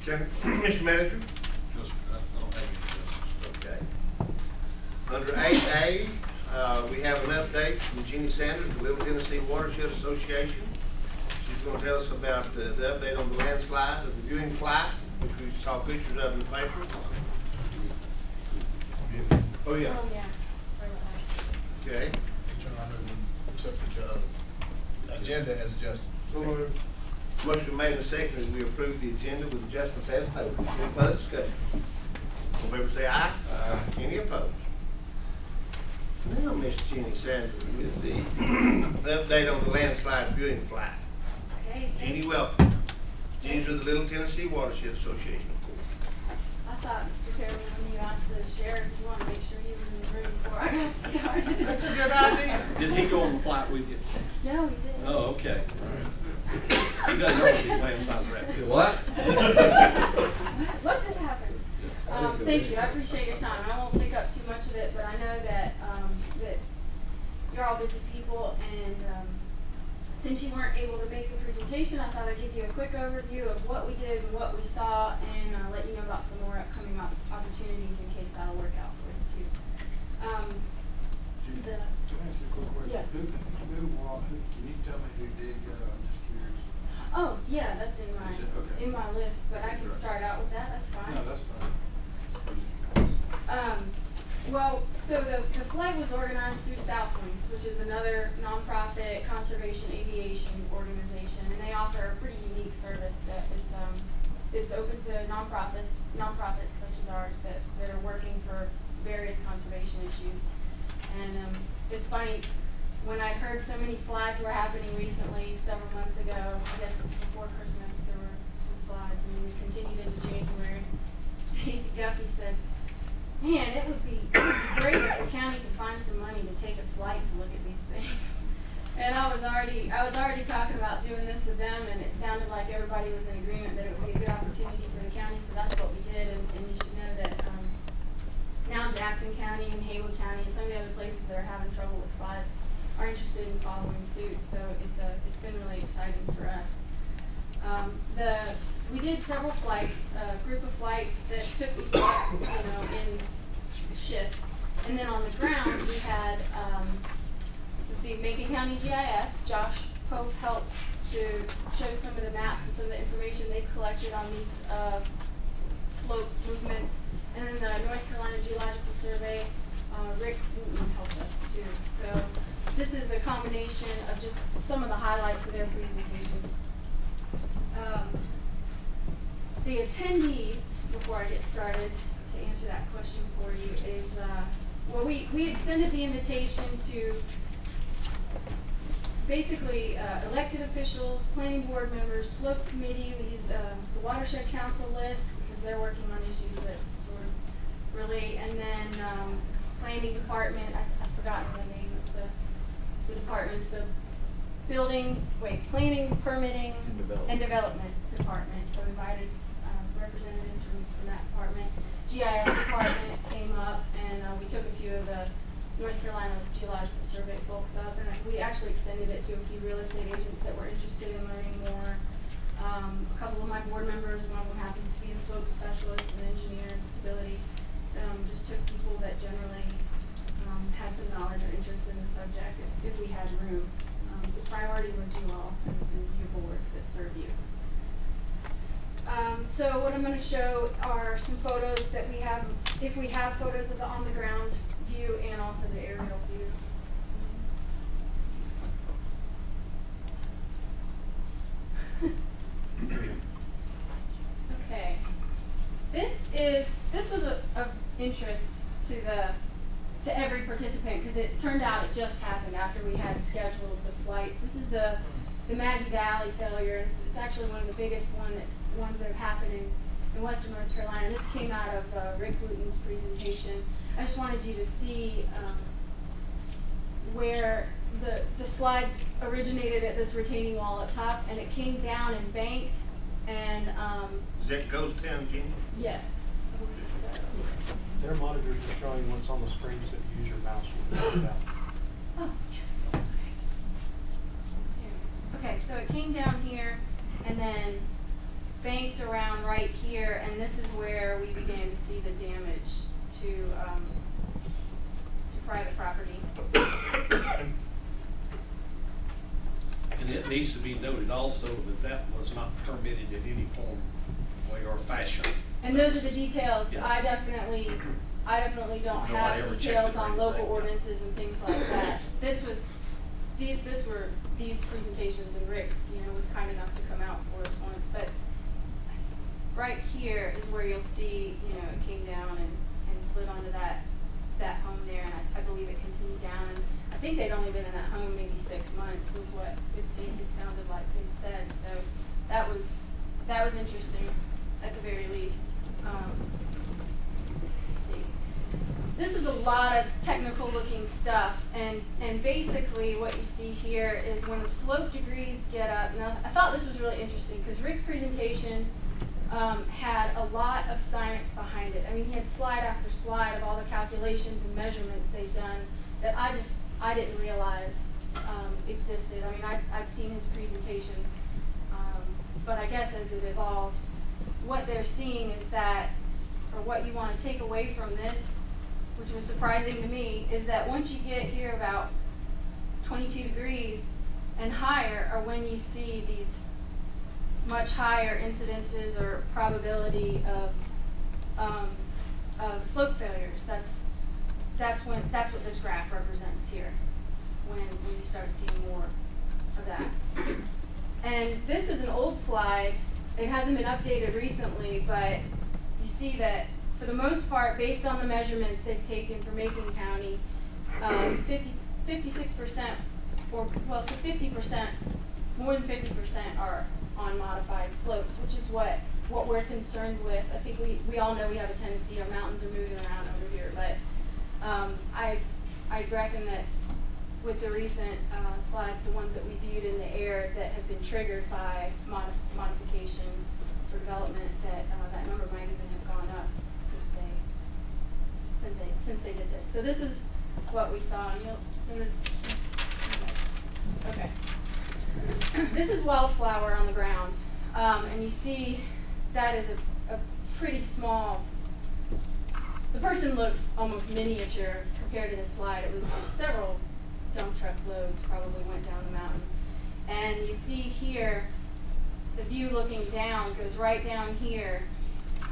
Mr. Manager? No, sir, I don't have any. Okay. Under 8A, we have an update from Jeannie Sanders, the Little Tennessee Watershed Association. She's going to tell us about the update on the landslide of the viewing flight, which we saw pictures of in the paper. Oh, yeah. Oh, yeah. Sorry about that. Okay. Accept the agenda as just. Motion made and seconded, we approve the agenda with adjustments as noted. Any further discussion? All in favor say aye. Aye. Any opposed? Now, Miss Jeannie Sanders with the update on the landslide viewing flight. Okay. Jeannie, welcome. Jeannie's with the Little Tennessee Watershed Association, of course. I thought, Mr. Chairman, when you asked for the sheriff, you want to make sure he was in the room before I got started. That's a good idea. Did he go on the flight with you? No, he didn't. Oh, okay. He doesn't know what he's landside rep. What? What just happened? Thank you. I appreciate your time. I won't take up too much of it, but I know that that you're all busy people, and since you weren't able to make the presentation, I thought I'd give you a quick overview of what we did and what we saw, and let you know about some more upcoming opportunities in case that'll work out for you too. To answer a quick question, Yeah. can you tell me who did go? I'm just curious. Oh, yeah, that's in my Is it? Okay. in my list, but I can start out with that. That's fine. No, that's fine. I was just curious. Well, so the flight was organized through Southwinds, which is another nonprofit conservation aviation organization, and they offer a pretty unique service that it's open to nonprofits such as ours that are working for various conservation issues. And it's funny, when I heard so many slides were happening recently, several months ago, I guess before Christmas, there were some slides, and then we continued into January. Stacy Guffey said, "Man, it would be great if the county could find some money to take a flight to look at these things." And I was already talking about doing this with them, and it sounded like everybody was in agreement that it would be a good opportunity for the county, so that's what we did. And you should know that now Jackson County and Haywood County and some of the other places that are having trouble with slides are interested in following suit, so it's been really exciting for us. We did several flights, a group of flights that took people up, in shifts, and then on the ground we had, Macon County GIS. Josh Pope helped to show some of the maps and some of the information they collected on these slope movements, and then the North Carolina Geological Survey. Rick Wooten helped us too. So this is a combination of just some of the highlights of their presentations. The attendees, before I get started, to answer that question for you is, well, we extended the invitation to basically elected officials, planning board members, slope committee. We used the watershed council list because they're working on issues that sort of relate, and then planning department. I've forgotten the name of the departments. The planning, permitting, and development department. So we invited representatives from that department. GIS department came up, and we took a few of the North Carolina Geological Survey folks up, and we actually extended it to a few real estate agents that were interested in learning more. A couple of my board members, one of them happens to be a slope specialist, an engineer in stability. Just took people that generally had some knowledge or interest in the subject if we had room. The priority was you all and your boards that serve you. So what I'm going to show are some photos that we have, if we have photos of the on-the-ground view and also the aerial view. Okay. This was of interest to every participant because it turned out it just happened after we had scheduled the flights. This is the Maggie Valley failure. It's actually one of the biggest ones that have happened in western North Carolina. This came out of Rick Wooten's presentation. I just wanted you to see where the slide originated at this retaining wall up top, and it came down and banked. And Is that Ghost Town, Jeannie? yes, I believe so. Their monitors are showing what's on the screen, so if you use your mouse, you can pull it out. Oh, okay, so it came down here, and then banked around right here, and this is where we began to see the damage to private property. And it needs to be noted also that that was not permitted in any form, way, or fashion. And those are the details. Yes. I definitely don't Nobody have ever checked details it or on local anything. ordinances and things like that. These were these presentations, and Rick, was kind enough to come out for us once. But right here is where you'll see, it came down and slid onto that home there, and I believe it continued down. And I think they'd only been in that home maybe 6 months, was what it sounded like they'd said. So that was interesting at the very least. Let's see. This is a lot of technical looking stuff, and basically what you see here is when the slope degrees get up. Now, I thought this was really interesting because Rick's presentation had a lot of science behind it. I mean, he had slide after slide of all the calculations and measurements they've done that I didn't realize existed. I mean, I'd seen his presentation, but I guess as it evolved, what they're seeing is that, or what you want to take away from this, which was surprising to me, is that once you get here about 22 degrees and higher are when you see these much higher incidences or probability of slope failures. That's what this graph represents here, when you start seeing more of that. And this is an old slide. It hasn't been updated recently, but you see that for the most part, based on the measurements they've taken for Macon County, 56%, or well, so 50%, more than 50% are on modified slopes, which is what we're concerned with. I think we all know we have a tendency, our mountains are moving around over here, but I reckon that with the recent slides, the ones that we viewed in the air that have been triggered by modification for development, that number might even have gone up since they did this. So this is what we saw. Okay. This is wildflower on the ground, and you see that is a pretty small. The person looks almost miniature compared to this slide. It was several dump truck loads probably went down the mountain. And you see here, the view looking down goes right down here,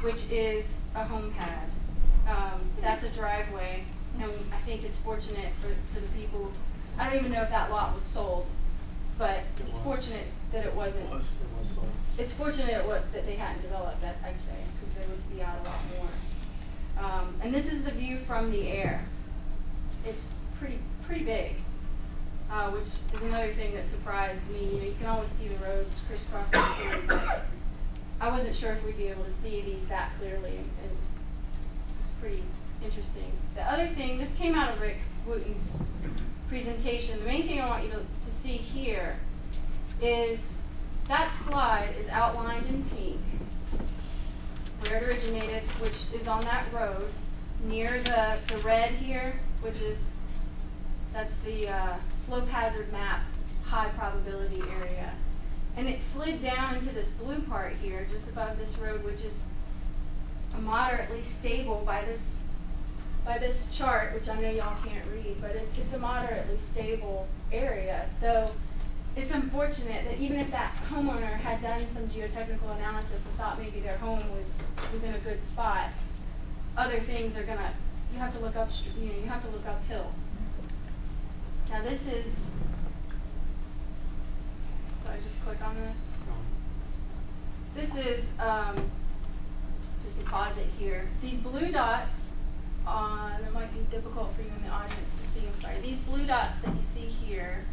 which is a home pad. That's a driveway, and I think it's fortunate for the people. I don't even know if that lot was sold, but it's fortunate that it wasn't. It's fortunate that they hadn't developed that, I'd say, because they would be out a lot more. And this is the view from the air. It's pretty big, which is another thing that surprised me. You can always see the roads crisscrossing through, but I wasn't sure if we'd be able to see these that clearly. It was pretty interesting. The other thing, this came out of Rick Wooten's presentation. The main thing I want you to see here is that slide is outlined in pink, where it originated, which is on that road near the red here, that's the slope hazard map high probability area. And it slid down into this blue part here, just above this road, which is moderately stable by this chart, which I know y'all can't read, but it's a moderately stable area. So it's unfortunate that even if that homeowner had done some geotechnical analysis and thought maybe their home was in a good spot, other things are you have to look up, you have to look uphill. Now this is, so I just click on this. This is just a posit here. These blue dots, it might be difficult for you in the audience to see, I'm sorry. These blue dots that you see here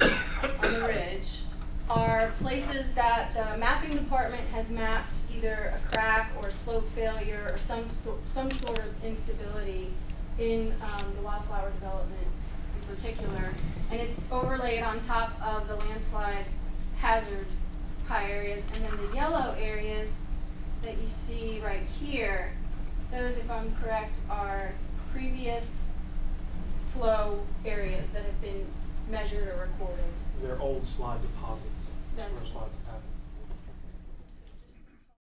on the ridge are places that the mapping department has mapped either a crack or slope failure or some sort of instability in the wildflower development in particular. And it's overlaid on top of the landslide hazard high areas. And then the yellow areas that you see right here, those, if I'm correct, are previous flow areas that have been measured or recorded. They're old slide deposits. That's where slides have happened.